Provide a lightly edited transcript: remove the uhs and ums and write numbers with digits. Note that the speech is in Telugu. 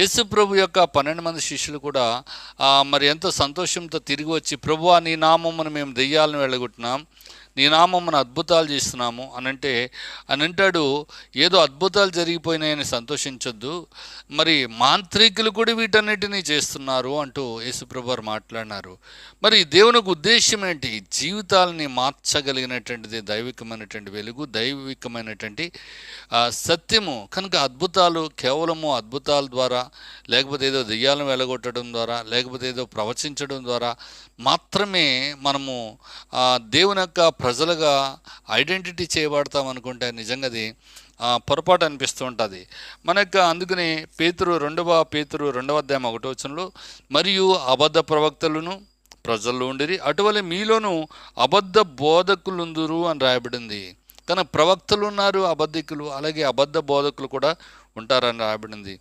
యేసు ప్రభు యొక్క 12 మంది శిష్యులు కూడా మరి ఎంతో సంతోషంతో తిరిగి వచ్చి, ప్రభువా నీ నామమున మేము దెయ్యాలను వెళ్ళగొట్టినాం, నీ నామమున అద్భుతాలు చేస్తున్నాము అని అంటాడు. ఏదో అద్భుతాలు జరిగిపోయినాయని సంతోషించొద్దు, మరి మాంత్రికులు కూడా వీటన్నిటినీ చేస్తున్నారు అంటూ యేసుప్రభు వారు మాట్లాడినారు. మరి దేవునికి ఉద్దేశం ఏంటి? జీవితాలని మార్చగలిగినటువంటిది దైవికమైనటువంటి వెలుగు, దైవికమైనటువంటి సత్యము. కనుక అద్భుతాలు కేవలము అద్భుతాల ద్వారా, లేకపోతే ఏదో దెయ్యాలను వెళ్ళగొట్టడం ద్వారా, లేకపోతే ఏదో ప్రవచించడం ద్వారా మాత్రమే మనము దేవుని యొక్క ప్రజలుగా ఐడెంటిటీ చేయబడతాం అనుకుంటే నిజంగా అది పొరపాటు అనిపిస్తూ ఉంటుంది మనకు. అందుకని రెండవ పేతురు 2వ అధ్యాయం 1వ వచనంలో, మరియు అబద్ధ ప్రవక్తలను ప్రజల్లో ఉండిరి, అటువలే మీలోనూ అబద్ధ బోధకులుందురు అని రాయబడింది. కానీ ప్రవక్తలు ఉన్నారు, అబద్ధికులు, అలాగే అబద్ధ బోధకులు కూడా ఉంటారని రాయబడింది.